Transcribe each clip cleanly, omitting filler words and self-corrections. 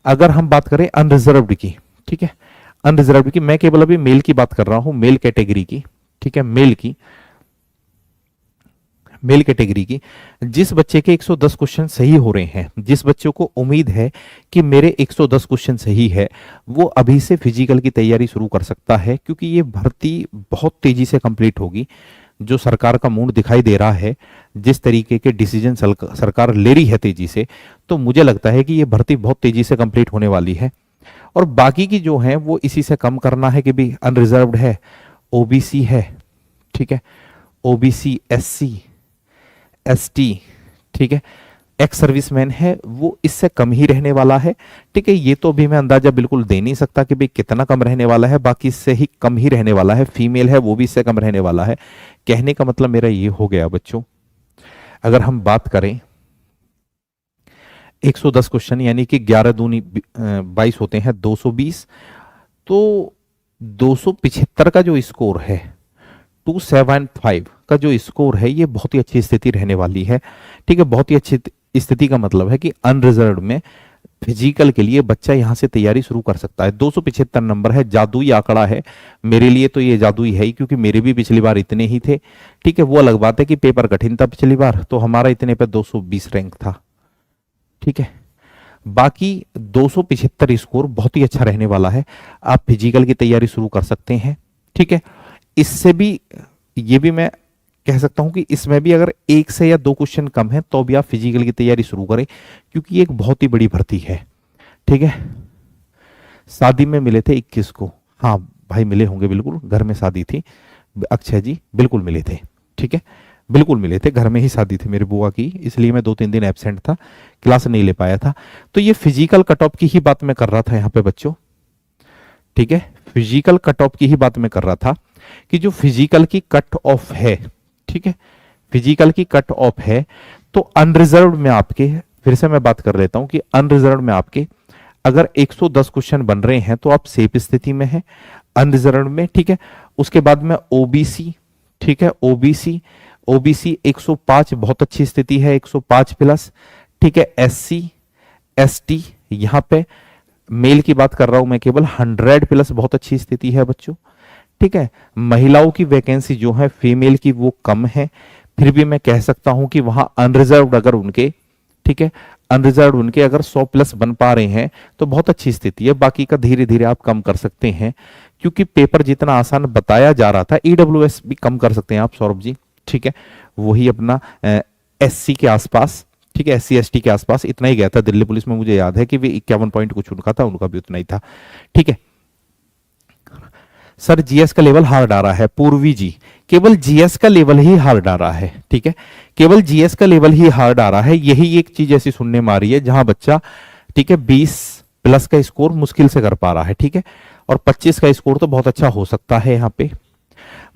अगर हम बात करें अनरिजर्व्ड की, ठीक है, अनरिजर्व्ड की, मैं केवल अभी मेल की बात कर रहा हूं, मेल कैटेगरी की, ठीक है, मेल कैटेगरी की, जिस बच्चे के 110 क्वेश्चन सही हो रहे हैं, जिस बच्चों को उम्मीद है कि मेरे 110 क्वेश्चन सही है, वो अभी से फिजिकल की तैयारी शुरू कर सकता है, क्योंकि ये भर्ती बहुत तेजी से कंप्लीट होगी। जो सरकार का मूड दिखाई दे रहा है, जिस तरीके के डिसीजन सरकार ले रही है तेजी से, तो मुझे लगता है कि ये भर्ती बहुत तेजी से कंप्लीट होने वाली है। और बाकी की जो है वो इसी से कम करना है कि भी अनरिजर्व्ड है, ओबीसी है, ठीक है, ओबीसी, एससी, एसटी, ठीक है, एक्स सर्विसमैन है, वो इससे कम ही रहने वाला है, ठीक है। ये तो भी मैं अंदाजा बिल्कुल दे नहीं सकता कि भाई कितना कम रहने वाला है, बाकी इससे ही कम ही रहने वाला है। फीमेल है वो भी इससे कम रहने वाला है। कहने का मतलब मेरा ये हो गया बच्चों, अगर हम बात करें 110 क्वेश्चन यानी कि 11 दूनी 22 होते हैं, 220, तो 275 का जो स्कोर है, 275 का जो स्कोर है, ये बहुत ही अच्छी स्थिति रहने वाली है, ठीक है। बहुत ही अच्छी स्थिति का मतलब है कि अनरिजर्व्ड में फिजिकल के लिए बच्चा यहां से तैयारी शुरू कर सकता है। 275 नंबर है, जादुई आंकड़ा है मेरे लिए, तो ये जादुई है ही, क्योंकि मेरे भी पिछली बार इतने ही थे, ठीक है। वो अलग बात है कि पेपर कठिन था पिछली बार, तो हमारा इतने पे 220 रैंक था, ठीक है। बाकी 275 स्कोर बहुत ही अच्छा रहने वाला है, आप फिजिकल की तैयारी शुरू कर सकते हैं, ठीक है। इससे भी ये भी मैं कह सकता हूं कि इसमें भी अगर 1 से या 2 क्वेश्चन कम है तो भी आप फिजिकल की तैयारी शुरू करें, क्योंकि ये एक बहुत ही बड़ी भर्ती है, ठीक है। शादी में मिले थे 21 को, हाँ भाई मिले होंगे, बिल्कुल घर में शादी थी, अक्षय जी बिल्कुल मिले थे, ठीक है, बिल्कुल मिले थे, घर में ही शादी थी मेरी बुआ की, इसलिए मैं 2-3 दिन एब्सेंट था, क्लास नहीं ले पाया था। तो ये फिजिकल कट ऑफ की ही बात मैं कर रहा था यहाँ पे बच्चों, ठीक है, फिजिकल कट ऑफ की ही बात मैं कर रहा था कि जो फिजिकल की कट ऑफ है, ठीक है, फिजिकल की कट ऑफ है, तो अनरिजर्व्ड में आपके, फिर से मैं बात कर लेता हूं कि अनरिजर्व्ड में आपके अगर 110 क्वेश्चन बन रहे हैं तो आप सेफ स्थिति में हैं अनरिजर्व्ड में, ठीक है। उसके बाद में ओबीसी, ठीक है, ओबीसी, ओबीसी 105 बहुत अच्छी स्थिति है, 105 प्लस, ठीक है। एससी, एसटी, यहां पे मेल की बात कर रहा हूं मैं केवल, 100 प्लस बहुत अच्छी स्थिति है बच्चों, ठीक है। महिलाओं की वैकेंसी जो है फीमेल की वो कम है, फिर भी मैं कह सकता हूं कि वहां अनरिजर्व्ड अगर उनके, ठीक है, अनरिजर्व्ड उनके अगर 100 प्लस बन पा रहे हैं तो बहुत अच्छी स्थिति है। बाकी का धीरे धीरे आप कम कर सकते हैं, क्योंकि पेपर जितना आसान बताया जा रहा था, ईडब्ल्यूएस भी कम कर सकते हैं आप सौरभ जी, ठीक है, वही अपना एससी के आसपास, ठीक है, एससी एसटी के आसपास इतना ही गया था। दिल्ली पुलिस में मुझे याद है कि वे 51 पॉइंट कुछ उनका था, उनका भी उतना ही था, ठीक है। सर जीएस का लेवल हार्ड आ रहा है, पूर्वी जी केवल जीएस का लेवल ही हार्ड आ रहा है, ठीक है, केवल जीएस का लेवल ही हार्ड आ रहा है। यही एक चीज ऐसी सुनने में आ रही है जहां बच्चा, ठीक है, 20 प्लस का स्कोर मुश्किल से कर पा रहा है, ठीक है, और 25 का स्कोर तो बहुत अच्छा हो सकता है यहाँ पे।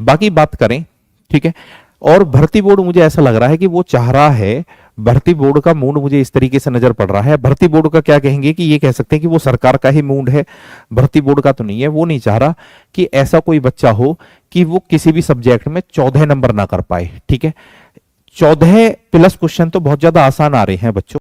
बाकी बात करें, ठीक है, और भर्ती बोर्ड मुझे ऐसा लग रहा है कि वो चाह रहा है, भर्ती बोर्ड का मूड मुझे इस तरीके से नजर पड़ रहा है। भर्ती बोर्ड का क्या कहेंगे कि ये कह सकते हैं कि वो सरकार का ही मूड है, भर्ती बोर्ड का तो नहीं है। वो नहीं चाह रहा कि ऐसा कोई बच्चा हो कि वो किसी भी सब्जेक्ट में 14 नंबर ना कर पाए, ठीक है। 14 प्लस क्वेश्चन तो बहुत ज्यादा आसान आ रहे हैं बच्चों।